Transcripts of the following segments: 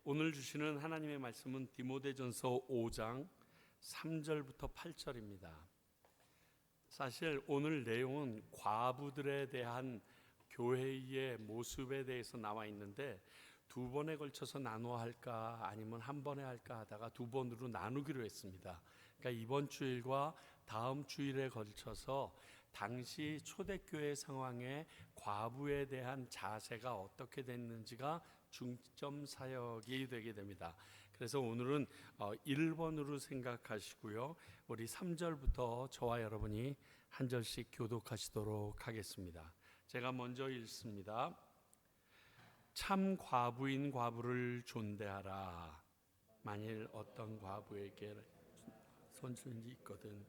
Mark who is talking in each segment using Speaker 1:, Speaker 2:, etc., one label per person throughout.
Speaker 1: 오늘 주시는 하나님의 말씀은 디모데전서 5장 3절부터 8절입니다. 사실 오늘 내용은 과부들에 대한 교회의 모습에 대해서 나와 있는데 두 번에 걸쳐서 나누어 할까 아니면 한 번에 할까 하다가 두 번으로 나누기로 했습니다. 그러니까 이번 주일과 다음 주일에 걸쳐서 당시 초대교회 상황에 과부에 대한 자세가 어떻게 됐는지가 중점 사역이 되게 됩니다. 그래서 오늘은 1번으로 생각하시고요. 우리 3절부터 저와 여러분이 한 절씩 교독하시도록 하겠습니다. 제가 먼저 읽습니다. 참 과부인 과부를 존대하라. 만일 어떤 과부에게 손순이 있거든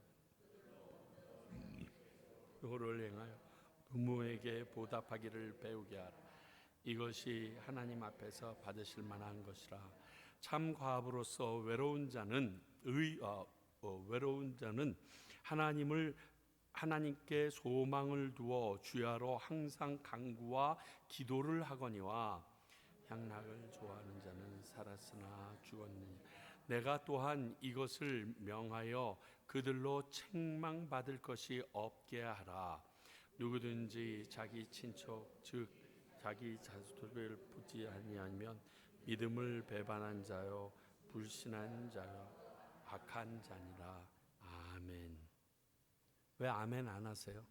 Speaker 1: 그거를 행하여 부모에게 보답하기를 배우게 하라. 이것이 하나님 앞에서 받으실 만한 것이라. 참 과부로서 외로운 자는 하나님께 소망을 두어 주야로 항상 간구와 기도를 하거니와 향락을 좋아하는 자는 살았으나 죽었느니 내가 또한 이것을 명하여 그들로 책망받을 것이 없게 하라. 누구든지 자기 친척 즉 자기 자손을 보지 아니하면 믿음을 배반한 자요 불신한 자요 악한 자니라. 아멘. 왜 아멘 안 하세요?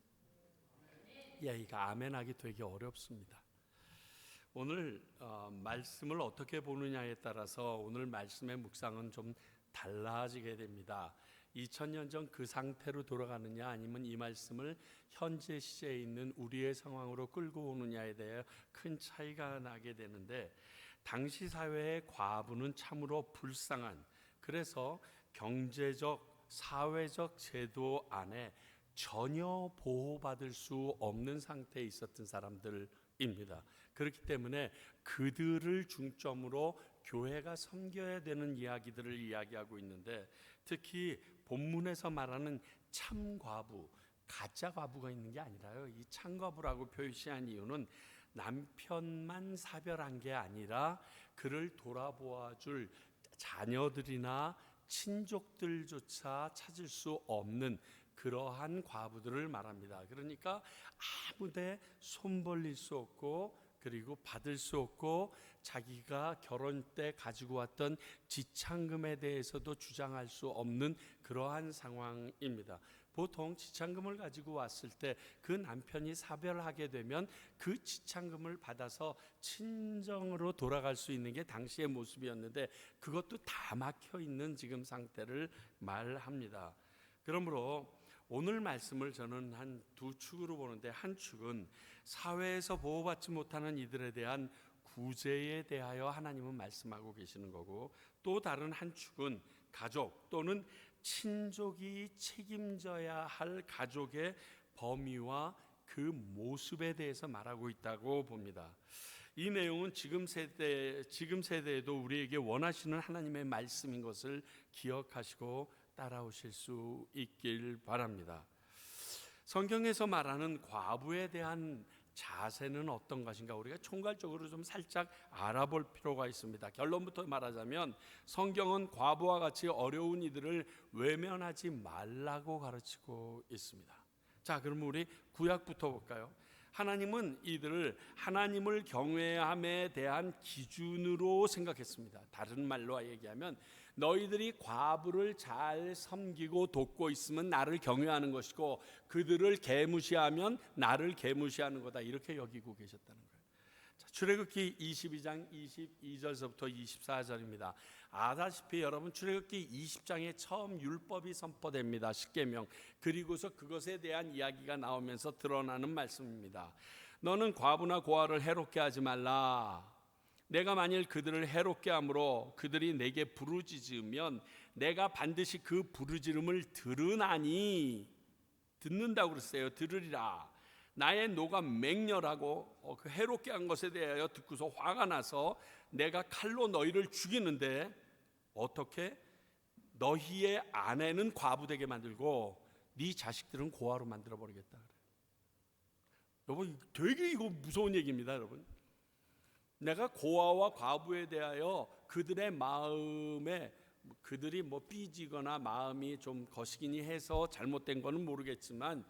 Speaker 1: 이거 아멘하기 되게 어렵습니다. 오늘 말씀을 어떻게 보느냐에 따라서 오늘 말씀의 묵상은 좀 달라지게 됩니다. 2000년 전 그 상태로 돌아가느냐 아니면 이 말씀을 현재 시제에 있는 우리의 상황으로 끌고 오느냐에 대해 큰 차이가 나게 되는데, 당시 사회의 과부는 참으로 불쌍한, 그래서 경제적 사회적 제도 안에 전혀 보호받을 수 없는 상태에 있었던 사람들입니다. 그렇기 때문에 그들을 중점으로 교회가 섬겨야 되는 이야기들을 이야기하고 있는데, 특히 본문에서 말하는 참과부, 가짜 과부가 있는 게 아니라요, 이 참과부라고 표시한 이유는 남편만 사별한 게 아니라 그를 돌아보아 줄 자녀들이나 친족들조차 찾을 수 없는 그러한 과부들을 말합니다. 그러니까 아무데 손 벌릴 수 없고, 그리고 받을 수 없고, 자기가 결혼 때 가지고 왔던 지참금에 대해서도 주장할 수 없는 그러한 상황입니다. 보통 지참금을 가지고 왔을 때 그 남편이 사별하게 되면 그 지참금을 받아서 친정으로 돌아갈 수 있는 게 당시의 모습이었는데, 그것도 다 막혀 있는 지금 상태를 말합니다. 그러므로 오늘 말씀을 저는 한 두 축으로 보는데, 한 축은 사회에서 보호받지 못하는 이들에 대한 구제에 대하여 하나님은 말씀하고 계시는 거고, 또 다른 한 축은 가족 또는 친족이 책임져야 할 가족의 범위와 그 모습에 대해서 말하고 있다고 봅니다. 이 내용은 지금 세대에도 우리에게 원하시는 하나님의 말씀인 것을 기억하시고 따라오실 수 있길 바랍니다. 성경에서 말하는 과부에 대한 자세는 어떤 것인가, 우리가 총괄적으로 좀 살짝 알아볼 필요가 있습니다. 결론부터 말하자면 성경은 과부와 같이 어려운 이들을 외면하지 말라고 가르치고 있습니다. 자, 그럼 우리 구약부터 볼까요? 하나님은 이들을 하나님을 경외함에 대한 기준으로 생각했습니다. 다른 말로 얘기하면 너희들이 과부를 잘 섬기고 돕고 있으면 나를 경외하는 것이고, 그들을 개무시하면 나를 개무시하는 거다, 이렇게 여기고 계셨다는 거예요. 자, 출애굽기 22장 22절서부터 24절입니다. 아다시피 여러분, 출애굽기 20장에 처음 율법이 선포됩니다. 십계명. 그리고서 그것에 대한 이야기가 나오면서 드러나는 말씀입니다. 너는 과부나 고아를 해롭게 하지 말라. 내가 만일 그들을 해롭게 함으로 그들이 내게 부르짖으면 내가 반드시 그 부르짖음을 들으나니, 듣는다고 그랬어요. 들으리라. 나의 노가 맹렬하고 그 해롭게 한 것에 대하여 듣고서 화가 나서 내가 칼로 너희를 죽이는데, 어떻게? 너희의 아내는 과부되게 만들고 네 자식들은 고아로 만들어 버리겠다. 여러분, 되게 이거 무서운 얘기입니다, 여러분. 내가 고아와 과부에 대하여 그들의 마음에 그들이 삐지거나 마음이 좀 거시기니 해서 잘못된 거는 모르겠지만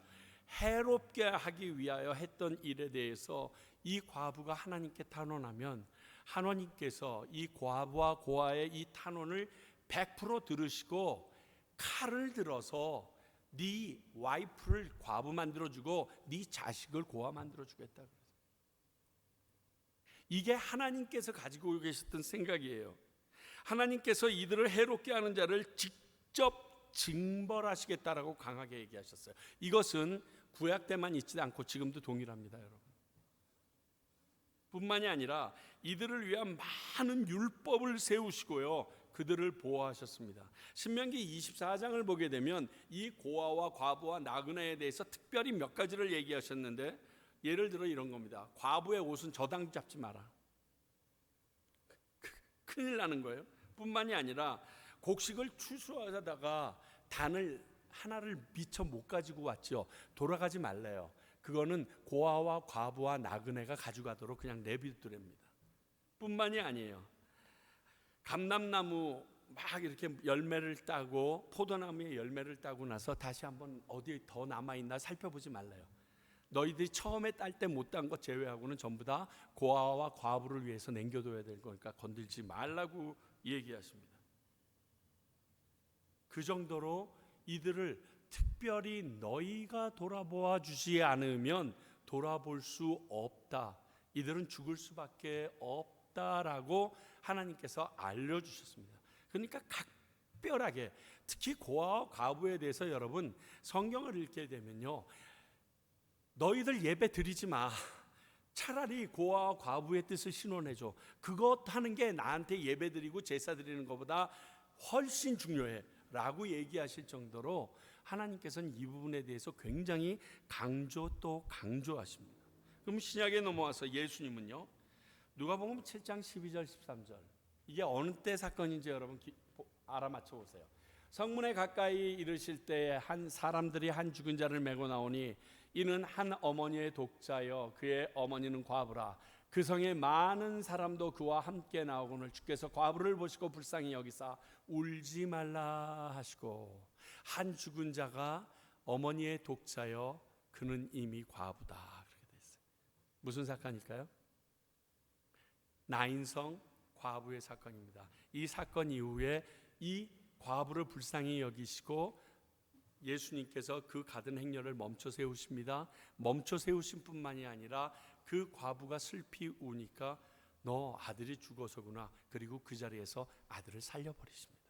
Speaker 1: 해롭게 하기 위하여 했던 일에 대해서 이 과부가 하나님께 탄원하면 하나님께서 이 과부와 고아의 이 탄원을 100% 들으시고 칼을 들어서 네 와이프를 과부 만들어주고 네 자식을 고아 만들어주겠다. 이게 하나님께서 가지고 계셨던 생각이에요. 하나님께서 이들을 해롭게 하는 자를 직접 징벌하시겠다라고 강하게 얘기하셨어요. 이것은 구약 때만 있지 않고 지금도 동일합니다, 여러분. 뿐만이 아니라 이들을 위한 많은 율법을 세우시고요, 그들을 보호하셨습니다. 신명기 24장을 보게 되면 이 고아와 과부와 나그네에 대해서 특별히 몇 가지를 얘기하셨는데, 예를 들어 이런 겁니다. 과부의 옷은 저당 잡지 마라. 큰일 나는 거예요. 뿐만이 아니라 곡식을 추수하다가 단을 하나를 미처 못 가지고 왔죠. 돌아가지 말래요. 그거는 고아와 과부와 나그네가 가져가도록 그냥 내비두랍니다. 뿐만이 아니에요. 감람나무 막 이렇게 열매를 따고 포도나무에 열매를 따고 나서 다시 한번 어디에 더 남아있나 살펴보지 말래요. 너희들이 처음에 딸 때 못 딴 것 제외하고는 전부 다 고아와 과부를 위해서 남겨둬야 될 거니까 건들지 말라고 얘기하십니다. 그 정도로 이들을 특별히 너희가 돌아보아 주지 않으면 돌아볼 수 없다. 이들은 죽을 수밖에 없다라고 하나님께서 알려주셨습니다. 그러니까 각별하게 특히 고아와 과부에 대해서 여러분 성경을 읽게 되면요, 너희들 예배 드리지 마. 차라리 고아와 과부의 뜻을 신원해줘. 그것 하는 게 나한테 예배 드리고 제사 드리는 것보다 훨씬 중요해 라고 얘기하실 정도로 하나님께서는 이 부분에 대해서 굉장히 강조하십니다. 그럼 신약에 넘어와서 예수님은요, 누가복음 7장 12절 13절, 이게 어느 때 사건인지 여러분 알아맞혀 보세요. 성문에 가까이 이르실 때 한 사람들이 한 죽은 자를 메고 나오니 이는 한 어머니의 독자여 그의 어머니는 과부라. 그 성에 많은 사람도 그와 함께 나오거늘 주께서 과부를 보시고 불쌍히 여기사 울지 말라 하시고, 한 죽은 자가 어머니의 독자여 그는 이미 과부다, 그렇게 돼 있어요. 무슨 사건일까요? 나인성 과부의 사건입니다. 이 사건 이후에 이 과부를 불쌍히 여기시고 예수님께서 그 가든 행렬을 멈춰 세우십니다. 멈춰 세우신 뿐만이 아니라 그 과부가 슬피 우니까 너 아들이 죽어서구나. 그리고 그 자리에서 아들을 살려버리십니다.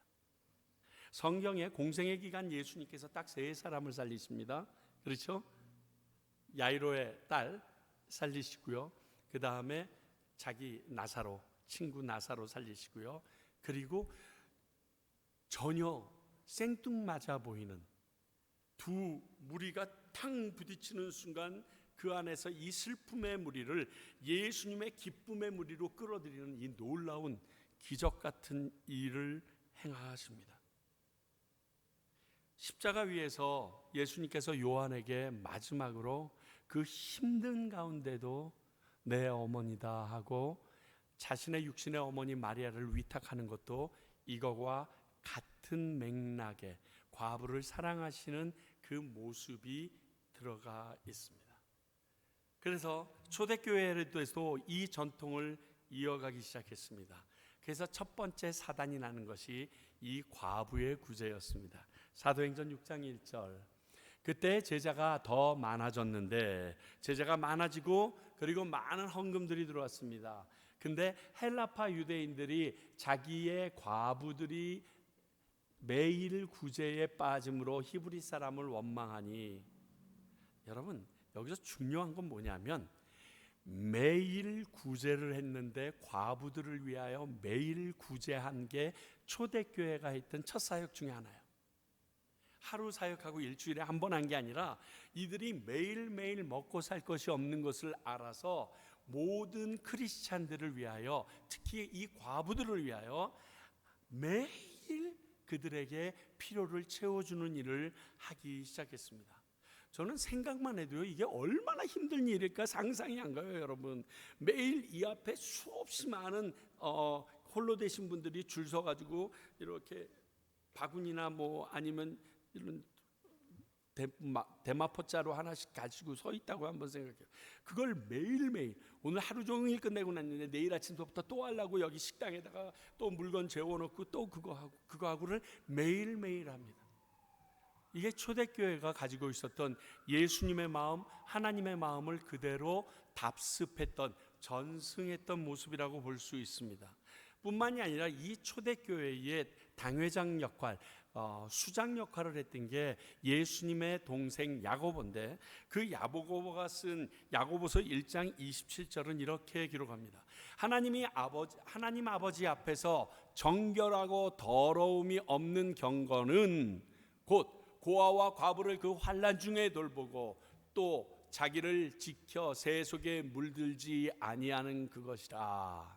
Speaker 1: 성경에 공생의 기간 예수님께서 딱 세 사람을 살리십니다. 그렇죠? 야이로의 딸 살리시고요. 그 다음에 자기 나사로, 친구 나사로 살리시고요. 그리고 전혀 생뚱맞아 보이는 두 무리가 탕 부딪히는 순간 그 안에서 이 슬픔의 무리를 예수님의 기쁨의 무리로 끌어들이는 이 놀라운 기적 같은 일을 행하십니다. 십자가 위에서 예수님께서 요한에게 마지막으로 그 힘든 가운데도 내 어머니다 하고 자신의 육신의 어머니 마리아를 위탁하는 것도 이거와 같은 맥락에 과부를 사랑하시는 그 모습이 들어가 있습니다. 그래서 초대교회에도 이 전통을 이어가기 시작했습니다. 그래서 첫 번째 사단이 나는 것이 이 과부의 구제였습니다. 사도행전 6장 1절, 그때 제자가 더 많아졌는데, 제자가 많아지고 그리고 많은 헌금들이 들어왔습니다. 근데 헬라파 유대인들이 자기의 과부들이 매일 구제에 빠짐으로 히브리 사람을 원망하니, 여러분 여기서 중요한 건 뭐냐면 매일 구제를 했는데 과부들을 위하여 매일 구제한 게 초대교회가 했던 첫 사역 중에 하나예요. 하루 사역하고 일주일에 한 번 한 게 아니라 이들이 매일매일 먹고 살 것이 없는 것을 알아서 모든 크리스찬들을 위하여, 특히 이 과부들을 위하여 매일 그들에게 필요를 채워주는 일을 하기 시작했습니다. 저는 생각만 해도요, 이게 얼마나 힘든 일일까 상상이 안 가요, 여러분. 매일 이 앞에 수없이 많은 홀로 되신 분들이 줄 서가지고 이렇게 바구니나 뭐 아니면 이런 대마포자로 하나씩 가지고 서 있다고 한번 생각해요. 그걸 매일매일, 오늘 하루 종일 끝내고 났는데 내일 아침부터 또 하려고 여기 식당에다가 또 물건 재워놓고 또 그거 하고를 매일매일 합니다. 이게 초대교회가 가지고 있었던 예수님의 마음, 하나님의 마음을 그대로 답습했던, 전승했던 모습이라고 볼 수 있습니다. 뿐만이 아니라 이 초대교회의 당회장 역할, 수장 역할을 했던 게 예수님의 동생 야고보인데, 그 야고보가 쓴 야고보서 1장 27절은 이렇게 기록합니다. 하나님 아버지 앞에서 정결하고 더러움이 없는 경건은 곧 고아와 과부를 그 환난 중에 돌보고 또 자기를 지켜 새 속에 물들지 아니하는 그것이라.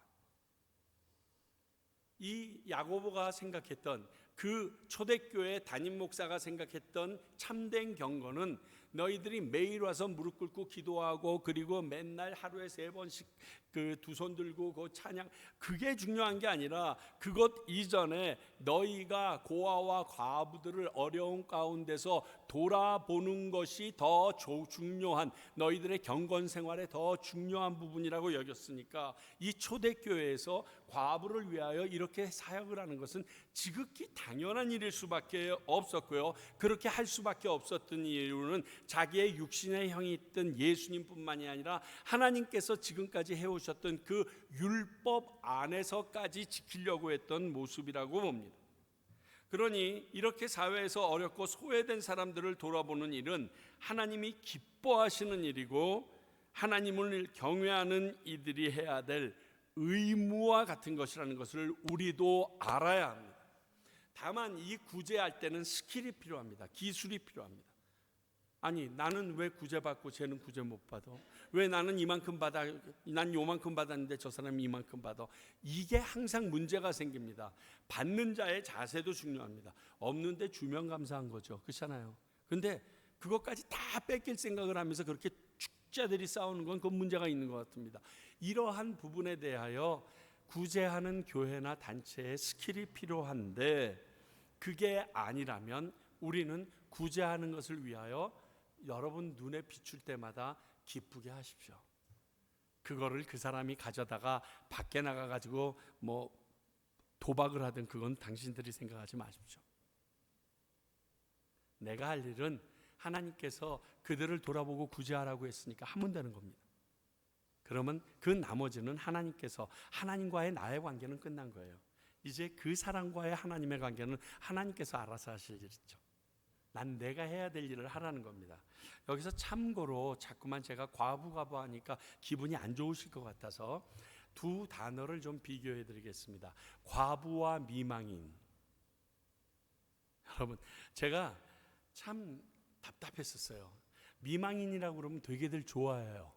Speaker 1: 이 야고보가 생각했던, 그 초대교회 담임 목사가 생각했던 참된 경건은 너희들이 매일 와서 무릎 꿇고 기도하고, 그리고 맨날 하루에 3번씩 그 두 손 들고 그 찬양, 그게 중요한 게 아니라 그것 이전에 너희가 고아와 과부들을 어려운 가운데서 돌아보는 것이 더 중요한, 너희들의 경건 생활에 더 중요한 부분이라고 여겼으니까, 이 초대교회에서 과부를 위하여 이렇게 사역을 하는 것은 지극히 당연한 일일 수밖에 없었고요. 그렇게 할 수밖에 없었던 이유는 자기의 육신의 형이 있던 예수님뿐만이 아니라 하나님께서 지금까지 해오셨던 그 율법 안에서까지 지키려고 했던 모습이라고 봅니다. 그러니 이렇게 사회에서 어렵고 소외된 사람들을 돌아보는 일은 하나님이 기뻐하시는 일이고, 하나님을 경외하는 이들이 해야 될 의무와 같은 것이라는 것을 우리도 알아야 합니다. 다만 이 구제할 때는 스킬이 필요합니다. 기술이 필요합니다. 아니, 나는 왜 구제받고 쟤는 구제 못 받아? 왜 나는 이만큼 받아, 난 요만큼 받았는데 저 사람이 이만큼 받아? 이게 항상 문제가 생깁니다. 받는 자의 자세도 중요합니다. 없는데 주면 감사한 거죠. 그렇잖아요. 근데 그것까지 다 뺏길 생각을 하면서 그렇게 축자들이 싸우는 건 그 문제가 있는 것 같습니다. 이러한 부분에 대하여 구제하는 교회나 단체의 스킬이 필요한데, 그게 아니라면 우리는 구제하는 것을 위하여 여러분 눈에 비출 때마다 기쁘게 하십시오. 그거를 그 사람이 가져다가 밖에 나가가지고 뭐 도박을 하든 그건 당신들이 생각하지 마십시오. 내가 할 일은 하나님께서 그들을 돌아보고 구제하라고 했으니까 하면 되는 겁니다. 그러면 그 나머지는 하나님께서, 하나님과의 나의 관계는 끝난 거예요. 이제 그 사람과의 하나님의 관계는 하나님께서 알아서 하실 일이죠. 난 내가 해야 될 일을 하라는 겁니다. 여기서 참고로 자꾸만 제가 과부 하니까 기분이 안 좋으실 것 같아서 두 단어를 좀 비교해 드리겠습니다. 과부와 미망인. 여러분, 제가 참 답답했었어요. 미망인이라고 그러면 되게들 좋아해요.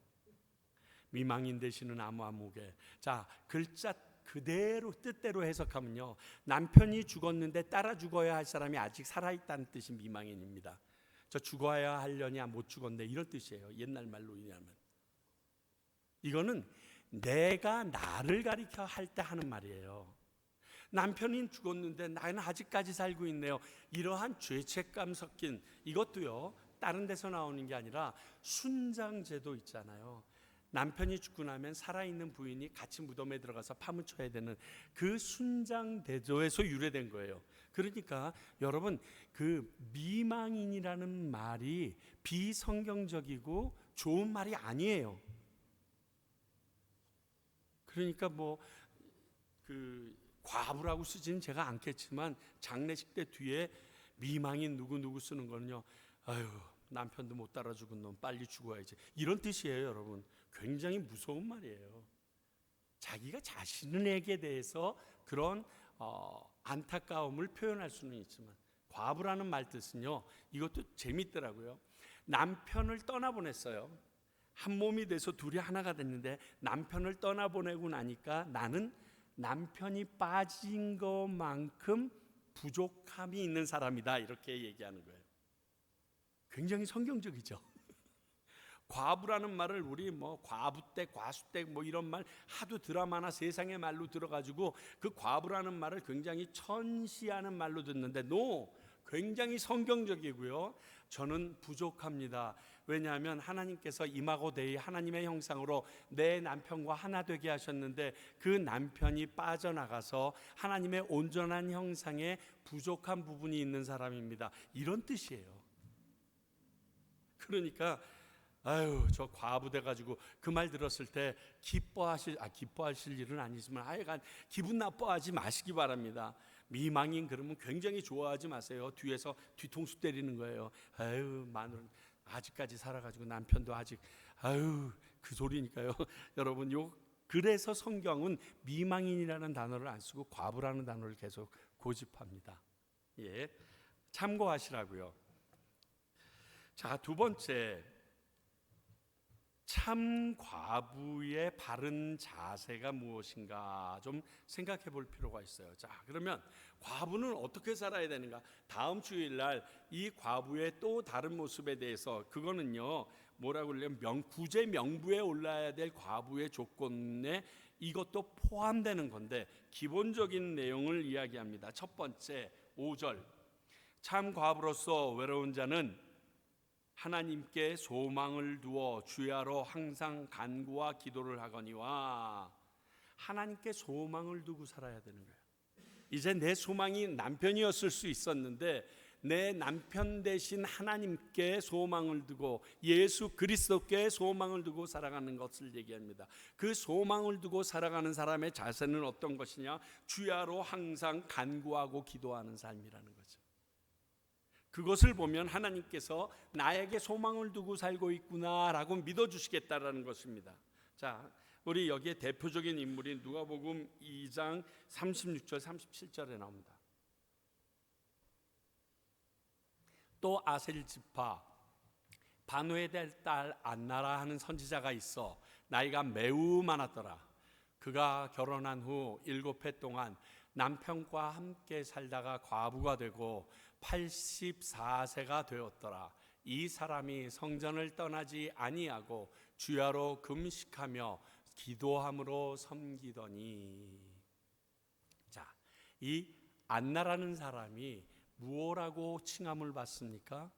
Speaker 1: 미망인 되시는 아무아무개. 자, 글자 그대로 뜻대로 해석하면요, 남편이 죽었는데 따라 죽어야 할 사람이 아직 살아있다는 뜻이 미망인입니다. 저 죽어야 하려냐, 못 죽었네, 이런 뜻이에요. 옛날 말로 인하면. 이거는 내가 나를 가리켜 할 때 하는 말이에요. 남편이 죽었는데 나는 아직까지 살고 있네요. 이러한 죄책감 섞인, 이것도요 다른 데서 나오는 게 아니라 순장제도 있잖아요. 남편이 죽고 나면 살아있는 부인이 같이 무덤에 들어가서 파묻혀야 되는 그 순장대조에서 유래된 거예요. 그러니까 여러분, 그 미망인이라는 말이 비성경적이고 좋은 말이 아니에요. 그러니까 뭐 그 과부라고 쓰지는 제가 않겠지만, 장례식 때 뒤에 미망인 누구 쓰는 거는요, 아유, 남편도 못 따라 죽은 놈 빨리 죽어야지, 이런 뜻이에요. 여러분, 굉장히 무서운 말이에요. 자기가 자신에게 대해서 그런 안타까움을 표현할 수는 있지만, 과부라는 말 뜻은요, 이것도 재밌더라고요. 남편을 떠나보냈어요. 한 몸이 돼서 둘이 하나가 됐는데, 남편을 떠나보내고 나니까 나는 남편이 빠진 것만큼 부족함이 있는 사람이다, 이렇게 얘기하는 거예요. 굉장히 성경적이죠. 과부라는 말을 우리 과부댁, 과수댁 이런 말 하도 드라마나 세상의 말로 들어가지고 그 과부라는 말을 굉장히 천시하는 말로 듣는데 굉장히 성경적이고요. 저는 부족합니다. 왜냐하면 하나님께서 이마고데이 하나님의 형상으로 내 남편과 하나 되게 하셨는데 그 남편이 빠져나가서 하나님의 온전한 형상에 부족한 부분이 있는 사람입니다. 이런 뜻이에요. 그러니까 저 과부 돼가지고 그 말 들었을 때 기뻐하실 일은 아니지만 하여간 기분 나빠하지 마시기 바랍니다. 미망인 그러면 굉장히 좋아하지 마세요. 뒤에서 뒤통수 때리는 거예요. 마누라 아직까지 살아가지고 남편도 아직 그 소리니까요. 여러분 그래서 성경은 미망인이라는 단어를 안 쓰고 과부라는 단어를 계속 고집합니다. 예, 참고하시라고요. 자, 두 번째, 참 과부의 바른 자세가 무엇인가 좀 생각해 볼 필요가 있어요. 자, 그러면 과부는 어떻게 살아야 되는가? 다음 주일날 이 과부의 또 다른 모습에 대해서 그거는요 뭐라고 그러냐면 구제 명부에 올라야 될 과부의 조건에 이것도 포함되는 건데 기본적인 내용을 이야기합니다. 첫 번째 5절, 참 과부로서 외로운 자는 하나님께 소망을 두어 주야로 항상 간구와 기도를 하거니와. 하나님께 소망을 두고 살아야 되는 거예요. 이제 내 소망이 남편이었을 수 있었는데 내 남편 대신 하나님께 소망을 두고 예수 그리스도께 소망을 두고 살아가는 것을 얘기합니다. 그 소망을 두고 살아가는 사람의 자세는 어떤 것이냐? 주야로 항상 간구하고 기도하는 삶이라는 거죠. 그것을 보면 하나님께서 나에게 소망을 두고 살고 있구나라고 믿어주시겠다라는 것입니다. 자, 우리 여기에 대표적인 인물이 누가복음 2장 36절 37절에 나옵니다. 또 아셀 지파 바누엘의 딸 안나라 하는 선지자가 있어 나이가 매우 많았더라. 그가 결혼한 후 7해 동안 남편과 함께 살다가 과부가 되고 84세가 되었더라. 이 사람이 성전을 떠나지 아니하고 주야로 금식하며 기도함으로 섬기더니. 자, 이 안나라는 사람이 무엇라고 칭함을 받습니까?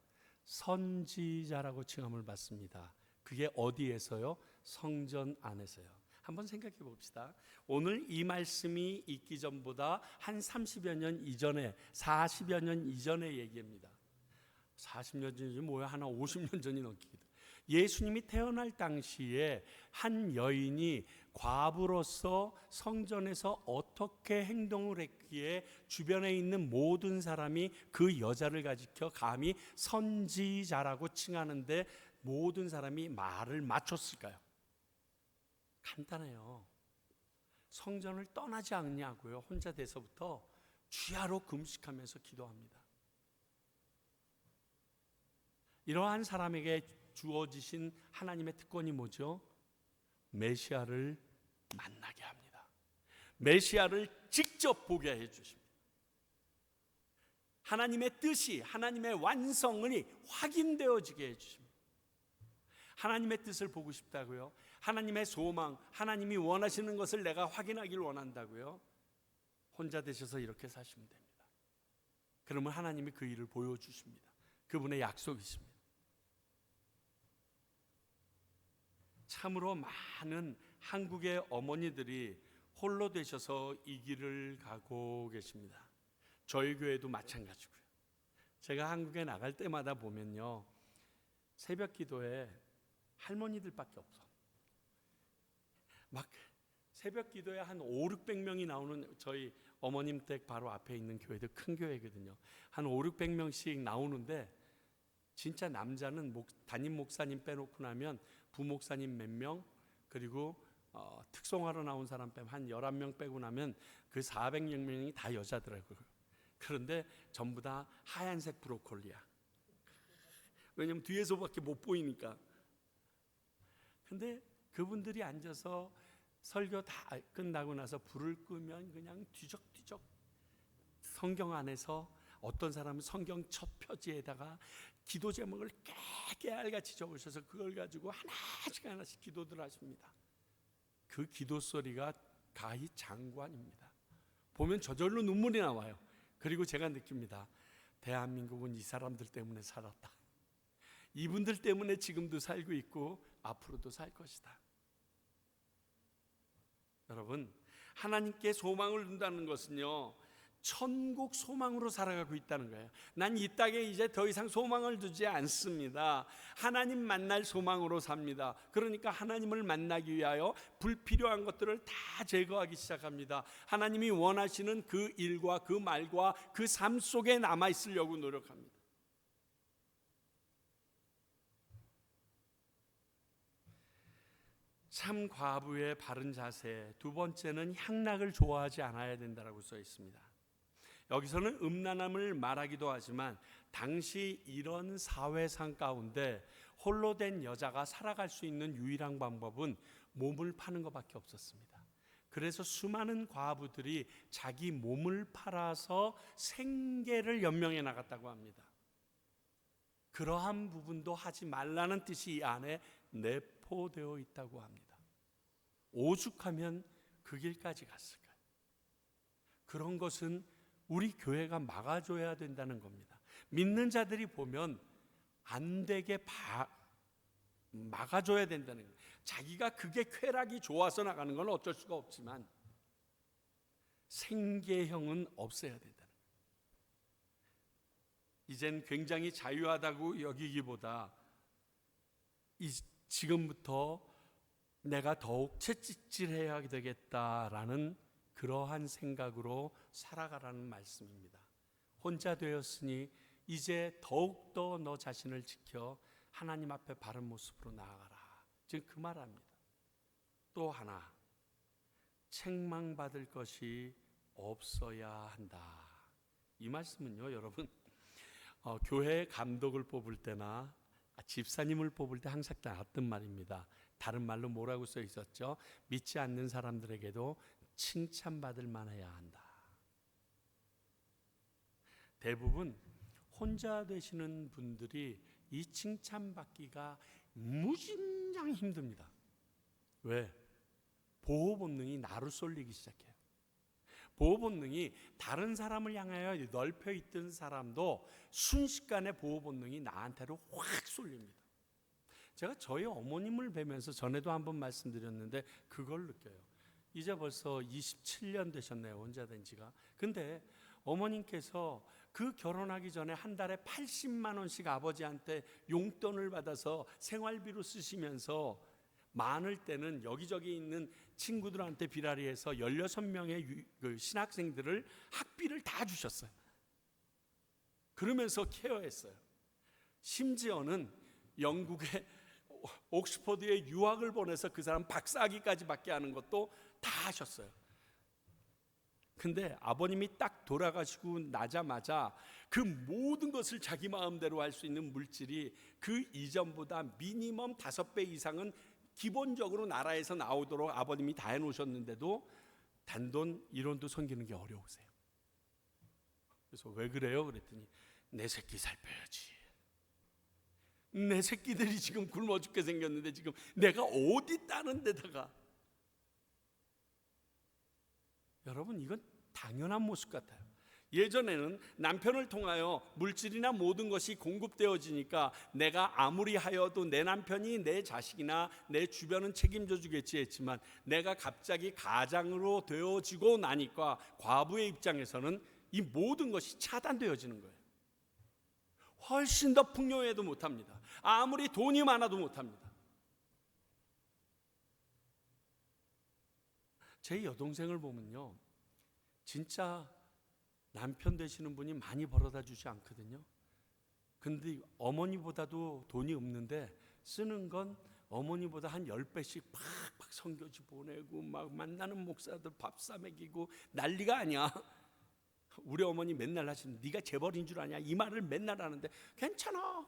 Speaker 1: 선지자라고 칭함을 받습니다. 그게 어디에서요? 성전 안에서요. 한번 생각해 봅시다. 오늘 이 말씀이 있기 전보다 한 30여 년 이전에 40여 년 이전의 얘기입니다. 40년 전이 뭐야? 하나 50년 전이 넘기도. 예수님이 태어날 당시에 한 여인이 과부로서 성전에서 어떻게 행동을 했기에 주변에 있는 모든 사람이 그 여자를 가지켜 감히 선지자라고 칭하는데 모든 사람이 말을 맞췄을까요? 간단해요. 성전을 떠나지 않냐고요. 혼자 돼서부터 주야로 금식하면서 기도합니다. 이러한 사람에게 주어지신 하나님의 특권이 뭐죠? 메시아를 만나게 합니다. 메시아를 직접 보게 해주십니다. 하나님의 뜻이, 하나님의 완성이 확인되어지게 해주십니다. 하나님의 뜻을 보고 싶다고요? 하나님의 소망, 하나님이 원하시는 것을 내가 확인하길 원한다고요? 혼자 되셔서 이렇게 사시면 됩니다. 그러면 하나님이 그 일을 보여주십니다. 그분의 약속이십니다. 참으로 많은 한국의 어머니들이 홀로 되셔서 이 길을 가고 계십니다. 저희 교회도 마찬가지고요. 제가 한국에 나갈 때마다 보면요, 새벽 기도에 할머니들밖에 없어. 막 새벽 기도에 한 500~600명이 나오는, 저희 어머님 댁 바로 앞에 있는 교회도 큰 교회거든요. 한 500~600명씩 나오는데 진짜 남자는 담임 목사님 빼놓고 나면 부목사님 몇 명, 그리고 특송하러 나온 사람 빼면 한 11명 빼고 나면 그 400명이 다 여자더라고요. 그런데 전부 다 하얀색 브로콜리야. 왜냐면 뒤에서밖에 못 보이니까. 근데 그분들이 앉아서 설교 다 끝나고 나서 불을 끄면 그냥 뒤적뒤적 성경 안에서 어떤 사람은 성경 첫 표지에다가 기도 제목을 깨알같이 적으셔서 그걸 가지고 하나씩 기도들 하십니다. 그 기도 소리가 가히 장관입니다. 보면 저절로 눈물이 나와요. 그리고 제가 느낍니다. 대한민국은 이 사람들 때문에 살았다. 이분들 때문에 지금도 살고 있고 앞으로도 살 것이다. 여러분, 하나님께 소망을 둔다는 것은요, 천국 소망으로 살아가고 있다는 거예요. 난 이 땅에 이제 더 이상 소망을 두지 않습니다. 하나님 만날 소망으로 삽니다. 그러니까 하나님을 만나기 위하여 불필요한 것들을 다 제거하기 시작합니다. 하나님이 원하시는 그 일과 그 말과 그 삶 속에 남아 있으려고 노력합니다. 참 과부의 바른 자세, 두 번째는 향락을 좋아하지 않아야 된다라고 써 있습니다. 여기서는 음란함을 말하기도 하지만 당시 이런 사회상 가운데 홀로 된 여자가 살아갈 수 있는 유일한 방법은 몸을 파는 것밖에 없었습니다. 그래서 수많은 과부들이 자기 몸을 팔아서 생계를 연명해 나갔다고 합니다. 그러한 부분도 하지 말라는 뜻이 이 안에 내포되어 있다고 합니다. 오죽하면 그 길까지 갔을까요? 그런 것은 우리 교회가 막아줘야 된다는 겁니다. 믿는 자들이 보면 안 되게 막아줘야 된다는 거예요. 자기가 그게 쾌락이 좋아서 나가는 건 어쩔 수가 없지만 생계형은 없어야 된다는 거예요. 이젠 굉장히 자유하다고 여기기보다 지금부터 내가 더욱 채찍질해야 되겠다라는 그러한 생각으로 살아가라는 말씀입니다. 혼자 되었으니 이제 더욱더 너 자신을 지켜 하나님 앞에 바른 모습으로 나아가라. 지금 그 말합니다. 또 하나, 책망받을 것이 없어야 한다. 이 말씀은요, 여러분, 교회 감독을 뽑을 때나 집사님을 뽑을 때 항상 나왔던 말입니다. 다른 말로 뭐라고 써 있었죠? 믿지 않는 사람들에게도 칭찬받을 만해야 한다. 대부분 혼자 되시는 분들이 이 칭찬받기가 무진장 힘듭니다. 왜? 보호 본능이 나로 쏠리기 시작해요. 보호 본능이 다른 사람을 향하여 넓혀 있던 사람도 순식간에 보호 본능이 나한테로 확 쏠립니다. 제가 저희 어머님을 뵈면서 전에도 한번 말씀드렸는데 그걸 느껴요. 이제 벌써 27년 되셨네요, 혼자 된 지가. 근데 어머님께서 그 결혼하기 전에 한 달에 80만 원씩 아버지한테 용돈을 받아서 생활비로 쓰시면서 많을 때는 여기저기 있는 친구들한테 비라리해서 16명의 그 신학생들을 학비를 다 주셨어요. 그러면서 케어했어요. 심지어는 영국의 옥스퍼드에 유학을 보내서 그 사람 박사학위까지 받게 하는 것도 다 하셨어요. 근데 아버님이 딱 돌아가시고 나자마자 그 모든 것을 자기 마음대로 할 수 있는 물질이 그 이전보다 미니멈 5배 이상은 기본적으로 나라에서 나오도록 아버님이 다 해놓으셨는데도 단돈 1원도 섬기는 게 어려우세요. 그래서 왜 그래요? 그랬더니 내 새끼 살펴야지. 내 새끼들이 지금 굶어 죽게 생겼는데 지금 내가 어디 따는 데다가. 여러분, 이건 당연한 모습 같아요. 예전에는 남편을 통하여 물질이나 모든 것이 공급되어지니까 내가 아무리 하여도 내 남편이 내 자식이나 내 주변은 책임져 주겠지 했지만 내가 갑자기 가장으로 되어지고 나니까 과부의 입장에서는 이 모든 것이 차단되어지는 거예요. 훨씬 더 풍요해도 못합니다. 아무리 돈이 많아도 못합니다. 제 여동생을 보면요, 진짜 남편 되시는 분이 많이 벌어다 주지 않거든요. 근데 어머니보다도 돈이 없는데 쓰는 건 어머니보다 한 10배씩 팍팍 선교지 보내고 막 만나는 목사들 밥 싸먹이고 난리가 아니야. 우리 어머니 맨날 하시는, 네가 재벌인 줄 아냐, 이 말을 맨날 하는데 괜찮아.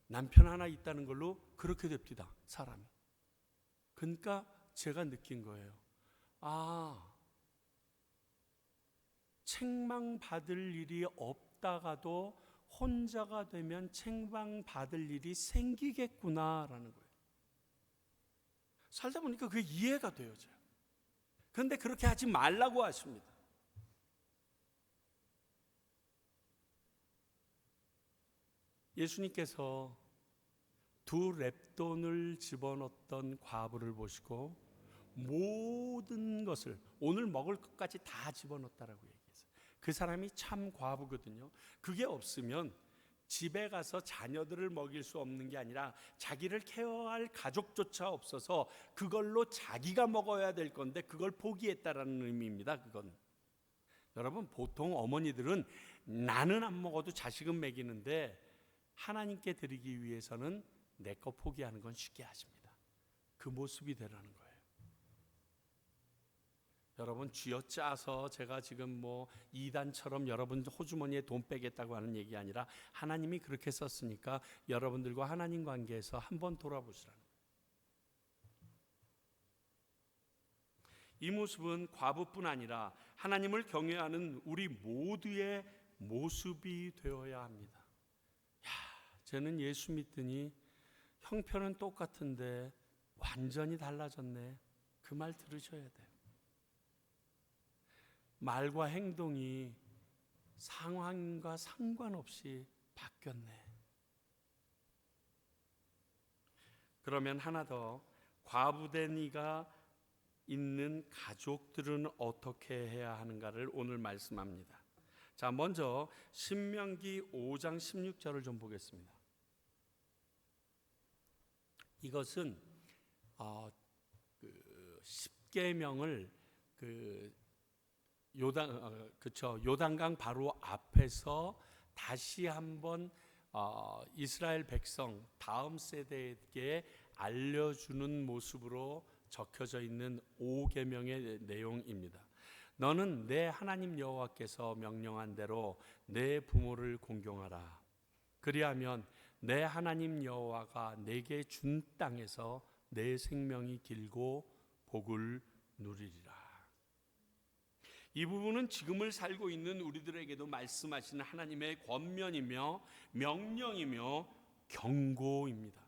Speaker 1: 남편 하나 있다는 걸로 그렇게 됩니다, 사람이. 그러니까 제가 느낀 거예요. 책망받을 일이 없다가도 혼자가 되면 책망받을 일이 생기겠구나라는 거예요. 살다 보니까 그게 이해가 되어져요. 그런데 그렇게 하지 말라고 하십니다. 예수님께서 두 렙돈을 집어넣었던 과부를 보시고 모든 것을 오늘 먹을 것까지 다 집어넣었다라고 얘기했어요. 그 사람이 참 과부거든요. 그게 없으면 집에 가서 자녀들을 먹일 수 없는 게 아니라 자기를 케어할 가족조차 없어서 그걸로 자기가 먹어야 될 건데 그걸 포기했다라는 의미입니다. 그건 여러분, 보통 어머니들은 나는 안 먹어도 자식은 먹이는데 하나님께 드리기 위해서는 내 거 포기하는 건 쉽게 하십니다. 그 모습이 되라는 거예요. 여러분, 쥐어짜서 제가 지금 이단처럼 여러분 호주머니에 돈 빼겠다고 하는 얘기 아니라 하나님이 그렇게 썼으니까 여러분들과 하나님 관계에서 한번 돌아보시라는 거예요. 이 모습은 과부뿐 아니라 하나님을 경외하는 우리 모두의 모습이 되어야 합니다. 쟤는 예수 믿더니 형편은 똑같은데 완전히 달라졌네. 그 말 들으셔야 돼요. 말과 행동이 상황과 상관없이 바뀌었네. 그러면 하나 더, 과부된 이가 있는 가족들은 어떻게 해야 하는가를 오늘 말씀합니다. 자, 먼저 신명기 5장 16절을 좀 보겠습니다. 이것은 10계명을 요단강 바로 앞에서 다시 한번 이스라엘 백성 다음 세대에게 알려주는 모습으로 적혀져 있는 5계명의 내용입니다. 너는 내 하나님 여호와께서 명령한 대로 내 부모를 공경하라. 그리하면 내 하나님 여호와가 내게 준 땅에서 내 생명이 길고 복을 누리리라. 이 부분은 지금을 살고 있는 우리들에게도 말씀하시는 하나님의 권면이며 명령이며 경고입니다.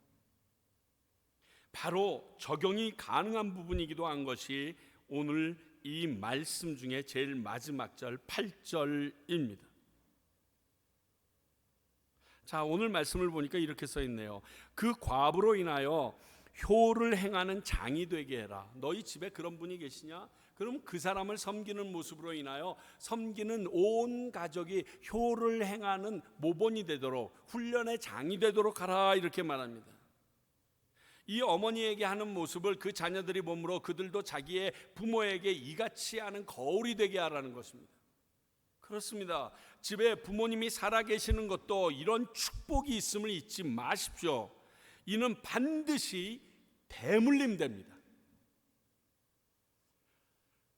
Speaker 1: 바로 적용이 가능한 부분이기도 한 것이 오늘 이 말씀 중에 제일 마지막 절 8절입니다. 자, 오늘 말씀을 보니까 이렇게 써 있네요. 그 과부로 인하여 효를 행하는 장이 되게 해라. 너희 집에 그런 분이 계시냐? 그럼 그 사람을 섬기는 모습으로 인하여 섬기는 온 가족이 효를 행하는 모본이 되도록, 훈련의 장이 되도록 하라, 이렇게 말합니다. 이 어머니에게 하는 모습을 그 자녀들이 보므로 그들도 자기의 부모에게 이같이 하는 거울이 되게 하라는 것입니다. 그렇습니다. 집에 부모님이 살아계시는 것도 이런 축복이 있음을 잊지 마십시오. 이는 반드시 대물림됩니다.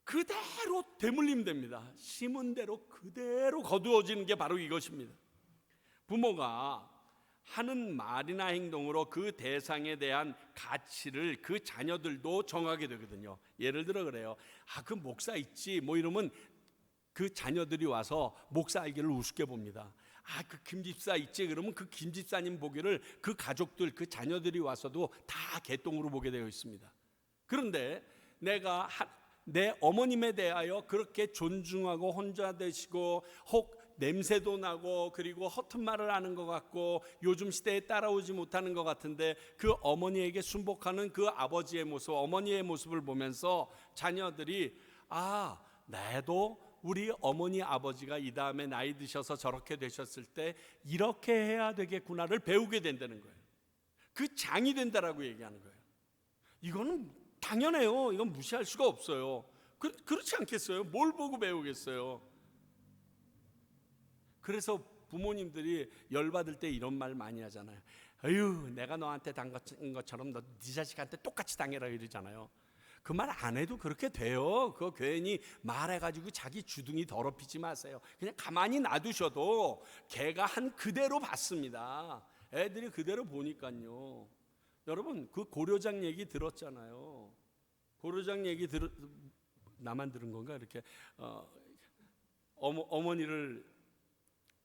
Speaker 1: 그대로 대물림됩니다. 심은 대로 그대로 거두어지는 게 바로 이것입니다. 부모가 하는 말이나 행동으로 그 대상에 대한 가치를 그 자녀들도 정하게 되거든요. 예를 들어 그래요. 그 목사 있지 이러면 그 자녀들이 와서 목사 알기를 우습게 봅니다. 그 김집사 있지 그러면 그 김집사님 보기를 그 가족들, 그 자녀들이 와서도 다 개똥으로 보게 되어 있습니다. 그런데 내가 내 어머님에 대하여 그렇게 존중하고 혼자 되시고 혹 냄새도 나고 그리고 허튼 말을 하는 것 같고 요즘 시대에 따라오지 못하는 것 같은데 그 어머니에게 순복하는 그 아버지의 모습, 어머니의 모습을 보면서 자녀들이 나도 우리 어머니 아버지가 이 다음에 나이 드셔서 저렇게 되셨을 때 이렇게 해야 되겠구나를 배우게 된다는 거예요. 그 장이 된다라고 얘기하는 거예요. 이거는 당연해요. 이건 무시할 수가 없어요. 그렇지 않겠어요? 뭘 보고 배우겠어요? 그래서 부모님들이 열받을 때 이런 말 많이 하잖아요. 아유, 내가 너한테 당한 것처럼 너 네 자식한테 똑같이 당해라 이러잖아요. 그 말 안 해도 그렇게 돼요. 그거 괜히 말해가지고 자기 주둥이 더럽히지 마세요. 그냥 가만히 놔두셔도 걔가 한 그대로 받습니다. 애들이 그대로 보니까요. 여러분, 그 고려장 얘기 들었잖아요. 고려장 얘기 나만 들은 건가? 이렇게 어머니를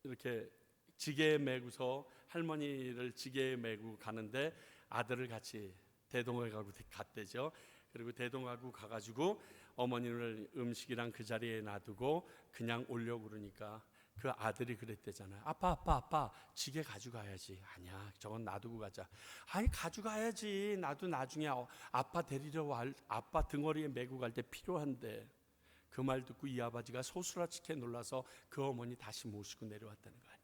Speaker 1: 이렇게 지게에 메고서 할머니를 지게에 메고 가는데 아들을 같이 대동하고 갔대죠. 그리고 대동하고 가가지고 어머니를 음식이랑 그 자리에 놔두고 그냥 오려고 그러니까 그 아들이 그랬대잖아요. 아빠 지게 가져가야지. 아니야, 저건 놔두고 가자. 아니, 가져가야지. 나도 나중에 아빠 데리러 아빠 등허리에 메고 갈 때 필요한데. 그 말 듣고 이 아버지가 소스라치게 놀라서 그 어머니 다시 모시고 내려왔다는 거 아니에요.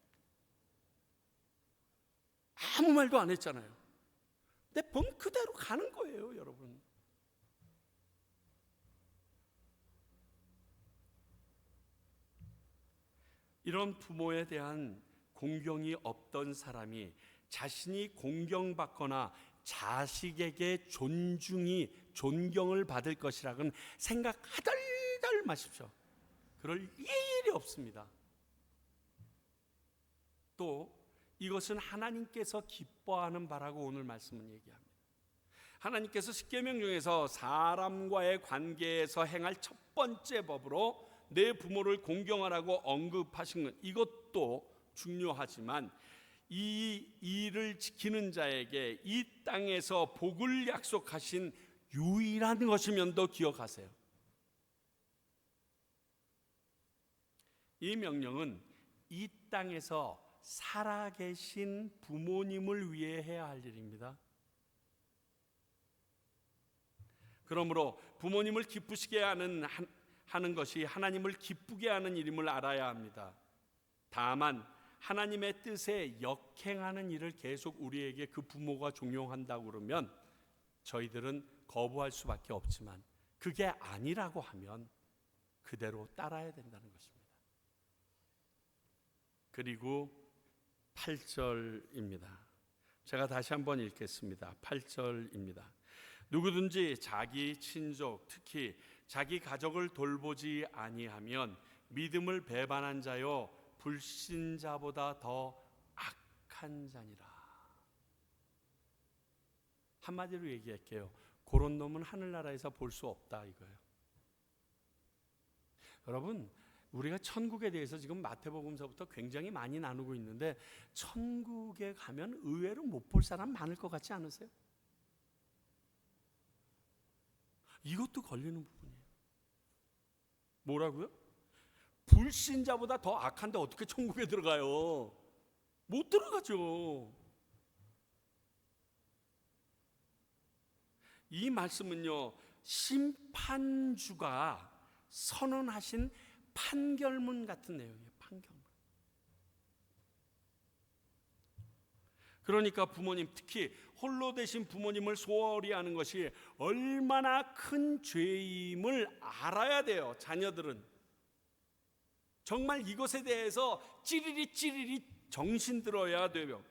Speaker 1: 아무 말도 안 했잖아요. 근데 본 그대로 가는 거예요, 여러분. 이런 부모에 대한 공경이 없던 사람이 자신이 공경받거나 자식에게 존경을 받을 것이라고는 생각하덜 마십시오. 그럴 일이 없습니다. 또 이것은 하나님께서 기뻐하는 바라고 오늘 말씀은 얘기합니다. 하나님께서 십계명 중에서 사람과의 관계에서 행할 첫 번째 법으로 내 부모를 공경하라고 언급하신 것, 이것도 중요하지만 이 일을 지키는 자에게 이 땅에서 복을 약속하신 유일한 것이면도 기억하세요. 이 명령은 이 땅에서 살아계신 부모님을 위해 해야 할 일입니다. 그러므로 부모님을 기쁘시게 하는 것이 하나님을 기쁘게 하는 일임을 알아야 합니다. 다만 하나님의 뜻에 역행하는 일을 계속 우리에게 그 부모가 종용한다고 그러면 저희들은 거부할 수밖에 없지만 그게 아니라고 하면 그대로 따라야 된다는 것입니다. 그리고 8절입니다. 제가 다시 한번 읽겠습니다. 8절입니다. 누구든지 자기 친족, 특히 자기 가족을 돌보지 아니하면 믿음을 배반한 자요 불신자보다 더 악한 자니라. 한마디로 얘기할게요. 그런 놈은 하늘나라에서 볼 수 없다 이거예요. 여러분, 우리가 천국에 대해서 지금 마태복음서부터 굉장히 많이 나누고 있는데 천국에 가면 의외로 못 볼 사람 많을 것 같지 않으세요? 이것도 걸리는 부분이에요. 뭐라고요? 불신자보다 더 악한데 어떻게 천국에 들어가요? 못 들어가죠. 이 말씀은요, 심판주가 선언하신 판결문 같은 내용이에요. 판결문. 그러니까 부모님, 특히 홀로 되신 부모님을 소홀히 하는 것이 얼마나 큰 죄임을 알아야 돼요. 자녀들은 정말 이것에 대해서 찌리리 정신 들어야 돼요.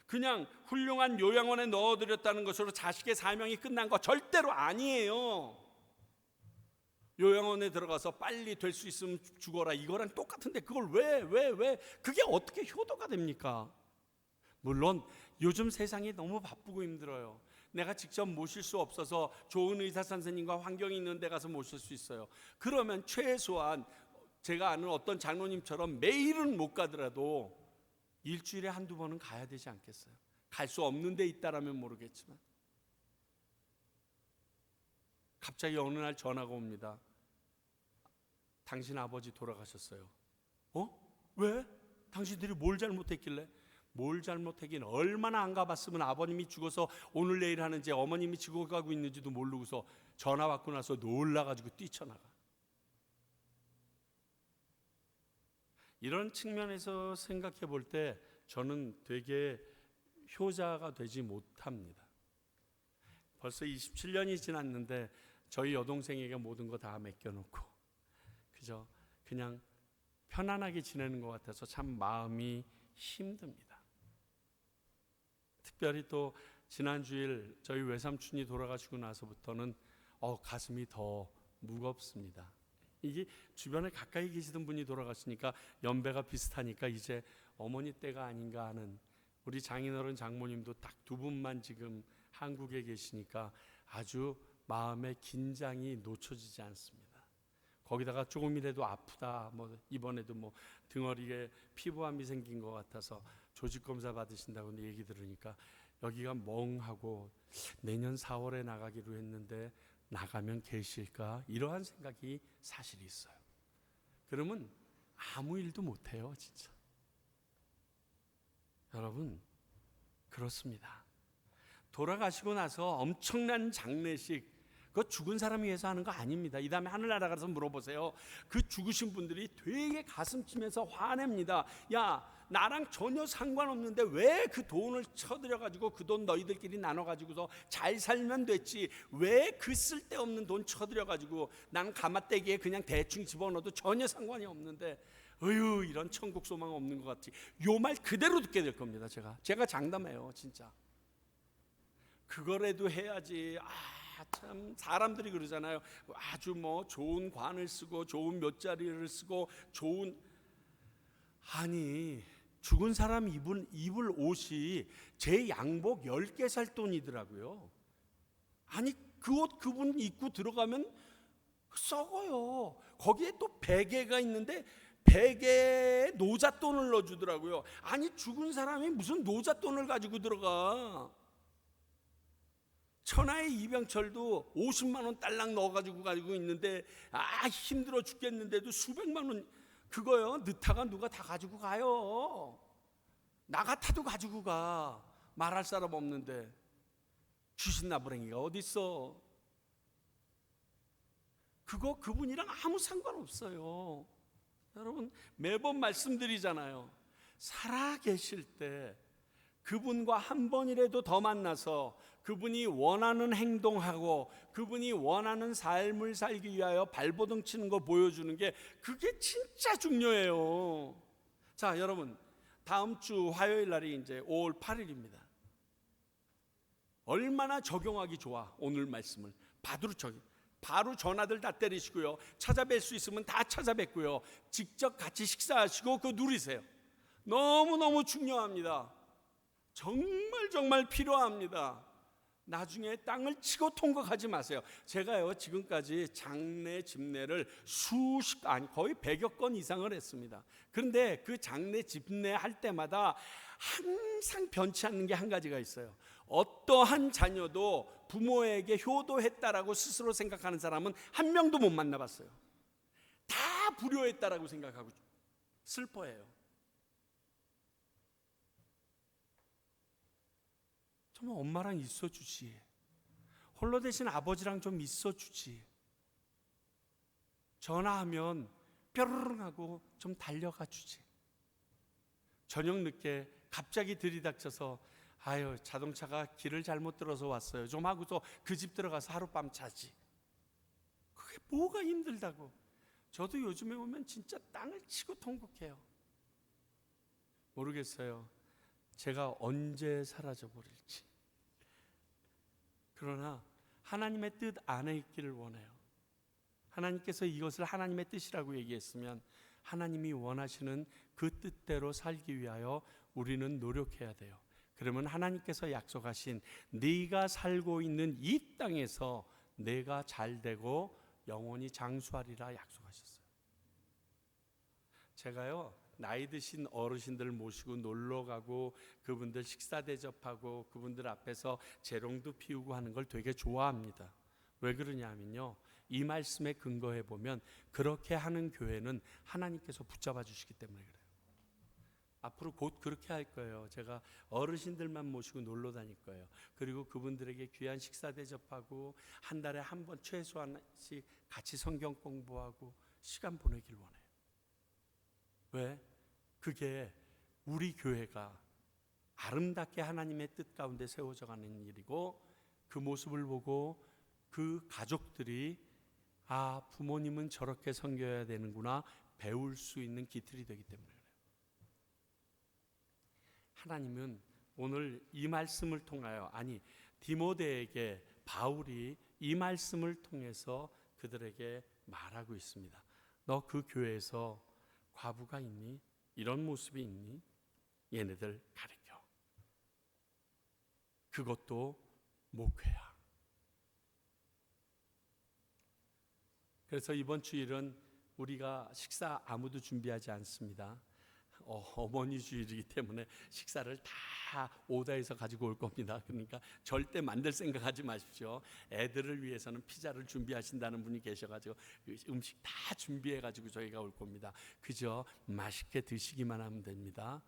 Speaker 1: 그냥 훌륭한 요양원에 넣어드렸다는 것으로 자식의 사명이 끝난 거 절대로 아니에요. 요양원에 들어가서 빨리 될 수 있으면 죽어라, 이거랑 똑같은데 그걸 왜 그게 어떻게 효도가 됩니까? 물론 요즘 세상이 너무 바쁘고 힘들어요. 내가 직접 모실 수 없어서 좋은 의사 선생님과 환경이 있는 데 가서 모실 수 있어요. 그러면 최소한 제가 아는 어떤 장로님처럼 매일은 못 가더라도 일주일에 한두 번은 가야 되지 않겠어요? 갈 수 없는 데 있다라면 모르겠지만 갑자기 어느 날 전화가 옵니다. 당신 아버지 돌아가셨어요. 왜? 당신들이 뭘 잘못했길래? 뭘 잘못하긴, 얼마나 안 가봤으면 아버님이 죽어서 오늘 내일 하는지 어머님이 죽어가고 있는지도 모르고서 전화 받고 나서 놀라가지고 뛰쳐나가. 이런 측면에서 생각해 볼 때 저는 되게 효자가 되지 못합니다. 벌써 27년이 지났는데 저희 여동생에게 모든 거 다 맡겨놓고 그냥 편안하게 지내는 것 같아서 참 마음이 힘듭니다. 특별히 또 지난 주일 저희 외삼촌이 돌아가시고 나서부터는 가슴이 더 무겁습니다. 이게 주변에 가까이 계시던 분이 돌아가시니까 연배가 비슷하니까 이제 어머니 때가 아닌가 하는, 우리 장인어른 장모님도 딱 두 분만 지금 한국에 계시니까 아주 마음의 긴장이 놓쳐지지 않습니다. 거기다가 조금이라도 아프다, 뭐 이번에도 뭐 등허리에 피부암이 생긴 것 같아서 조직 검사 받으신다고 얘기 들으니까 여기가 멍하고 내년 4월에 나가기로 했는데 나가면 계실까, 이러한 생각이 사실 있어요. 그러면 아무 일도 못해요, 진짜. 여러분, 그렇습니다. 돌아가시고 나서 엄청난 장례식, 그거 죽은 사람 위해서 하는 거 아닙니다. 이 다음에 하늘나라 가서 물어보세요. 그 죽으신 분들이 되게 가슴 치면서 화냅니다. 야, 나랑 전혀 상관없는데 왜 그 돈을 쳐들여가지고 그 돈 너희들끼리 나눠가지고서 잘 살면 됐지, 왜 그 쓸데없는 돈 쳐들여가지고 난 가마떼기에 그냥 대충 집어넣어도 전혀 상관이 없는데 어휴, 이런 천국 소망 없는 것 같지. 요 말 그대로 듣게 될 겁니다. 제가 장담해요, 진짜. 그거라도 해야지. 참, 사람들이 그러잖아요. 아주 뭐 좋은 관을 쓰고 좋은 묫자리를 쓰고 좋은, 아니 죽은 사람 입을 옷이 제 양복 10개 살 돈이더라고요. 아니 그 옷 그분 입고 들어가면 썩어요. 거기에 또 베개가 있는데 베개에 노잣돈을 넣어주더라고요. 아니 죽은 사람이 무슨 노잣돈을 가지고 들어가. 천하의 이병철도 50만 원 딸랑 넣어가지고 가지고 있는데 힘들어 죽겠는데도 수백만 원, 그거요 늦다가 누가 다 가지고 가요. 나 같아도 가지고 가. 말할 사람 없는데 귀신 나부랭이가 어딨어. 그거 그분이랑 아무 상관없어요. 여러분, 매번 말씀드리잖아요. 살아 계실 때 그분과 한 번이라도 더 만나서 그분이 원하는 행동하고 그분이 원하는 삶을 살기 위하여 발버둥 치는 거 보여주는 게, 그게 진짜 중요해요. 자, 여러분, 다음 주 화요일 날이 이제 5월 8일입니다. 얼마나 적용하기 좋아. 오늘 말씀을 바로 전화들 다 때리시고요, 찾아뵐 수 있으면 다 찾아뵙고요, 직접 같이 식사하시고 그거 누리세요. 너무너무 중요합니다. 정말 필요합니다. 나중에 땅을 치고 통곡하지 마세요. 제가요 지금까지 장례 집례를 거의 100여 건 이상을 했습니다. 그런데 그 장례 집례 할 때마다 항상 변치 않는 게 한 가지가 있어요. 어떠한 자녀도 부모에게 효도했다라고 스스로 생각하는 사람은 한 명도 못 만나봤어요. 다 불효했다라고 생각하고 슬퍼해요. 좀 엄마랑 있어주지, 홀로 대신 아버지랑 좀 있어주지, 전화하면 뾰르릉 하고 좀 달려가 주지. 저녁 늦게 갑자기 들이닥쳐서 아유 자동차가 길을 잘못 들어서 왔어요 좀 하고서 그 집 들어가서 하룻밤 자지. 그게 뭐가 힘들다고. 저도 요즘에 오면 진짜 땅을 치고 통곡해요. 모르겠어요, 제가 언제 사라져 버릴지. 그러나 하나님의 뜻 안에 있기를 원해요. 하나님께서 이것을 하나님의 뜻이라고 얘기했으면 하나님이 원하시는 그 뜻대로 살기 위하여 우리는 노력해야 돼요. 그러면 하나님께서 약속하신 네가 살고 있는 이 땅에서 내가 잘되고 영원히 장수하리라 약속하셨어요. 제가요 나이 드신 어르신들 모시고 놀러 가고 그분들 식사 대접하고 그분들 앞에서 재롱도 피우고 하는 걸 되게 좋아합니다. 왜 그러냐면요, 이 말씀에 근거해 보면 그렇게 하는 교회는 하나님께서 붙잡아 주시기 때문에 그래요. 앞으로 곧 그렇게 할 거예요. 제가 어르신들만 모시고 놀러 다닐 거예요. 그리고 그분들에게 귀한 식사 대접하고 한 달에 한 번 최소한씩 같이 성경 공부하고 시간 보내길 원해요. 왜? 그게 우리 교회가 아름답게 하나님의 뜻 가운데 세워져 가는 일이고, 그 모습을 보고 그 가족들이 부모님은 저렇게 섬겨야 되는구나 배울 수 있는 기틀이 되기 때문에 그래요. 하나님은 오늘 이 말씀을 통하여, 디모데에게 바울이 이 말씀을 통해서 그들에게 말하고 있습니다. 너 그 교회에서 과부가 있니? 이런 모습이 있니? 얘네들 가르쳐. 그것도 목회야. 그래서 이번 주일은 우리가 식사 아무도 준비하지 않습니다. 어머니 주일이기 때문에 식사를 다 오다해서 가지고 올 겁니다. 그러니까 절대 만들 생각하지 마십시오. 애들을 위해서는 피자를 준비하신다는 분이 계셔가지고 음식 다 준비해가지고 저희가 올 겁니다. 그저 맛있게 드시기만 하면 됩니다.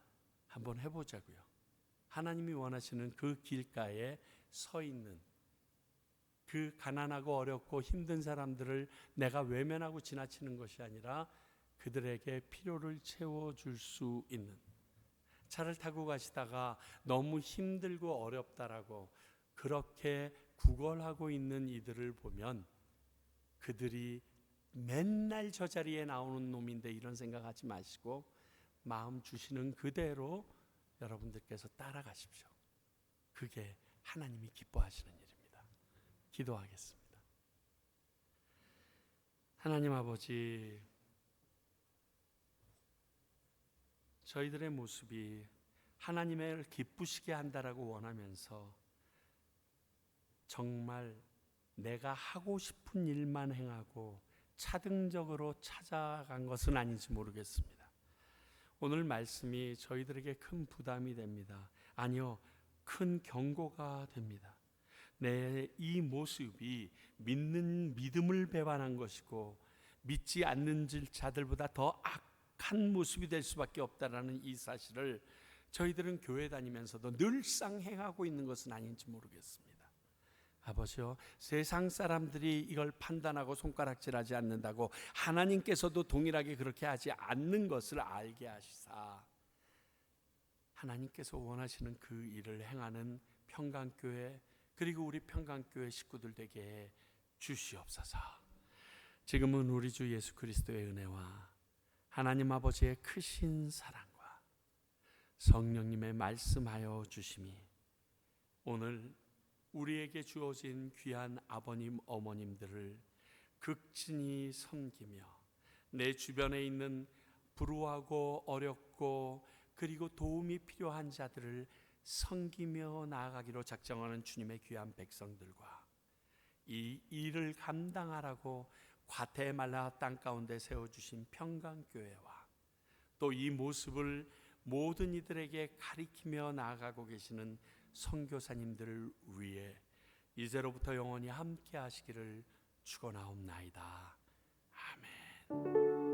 Speaker 1: 한번 해보자고요. 하나님이 원하시는 그 길가에 서 있는 그 가난하고 어렵고 힘든 사람들을 내가 외면하고 지나치는 것이 아니라 그들에게 필요를 채워줄 수 있는, 차를 타고 가시다가 너무 힘들고 어렵다라고 그렇게 구걸하고 있는 이들을 보면 그들이 맨날 저 자리에 나오는 놈인데 이런 생각하지 마시고 마음 주시는 그대로 여러분들께서 따라가십시오. 그게 하나님이 기뻐하시는 일입니다. 기도하겠습니다. 하나님 아버지, 저희들의 모습이 하나님을 기쁘시게 한다라고 원하면서 정말 내가 하고 싶은 일만 행하고 차등적으로 찾아간 것은 아닌지 모르겠습니다. 오늘 말씀이 저희들에게 큰 부담이 됩니다. 아니요, 큰 경고가 됩니다. 내 이 모습이 믿는 믿음을 배반한 것이고 믿지 않는 자들보다 더 악한 모습이 될 수밖에 없다라는 이 사실을 저희들은 교회 다니면서도 늘상 행하고 있는 것은 아닌지 모르겠습니다. 아버지요, 세상 사람들이 이걸 판단하고 손가락질하지 않는다고 하나님께서도 동일하게 그렇게 하지 않는 것을 알게 하시사 하나님께서 원하시는 그 일을 행하는 평강교회, 그리고 우리 평강교회 식구들 되게 주시옵소서. 지금은 우리 주 예수 그리스도의 은혜와 하나님 아버지의 크신 사랑과 성령님의 말씀하여 주심이 오늘 우리에게 주어진 귀한 아버님 어머님들을 극진히 섬기며 내 주변에 있는 불우하고 어렵고 그리고 도움이 필요한 자들을 섬기며 나아가기로 작정하는 주님의 귀한 백성들과 이 일을 감당하라고 과테말라 땅 가운데 세워주신 평강교회와 또 이 모습을 모든 이들에게 가리키며 나아가고 계시는 선교사님들을 위해 이제로부터 영원히 함께 하시기를 축원하옵나이다. 아멘.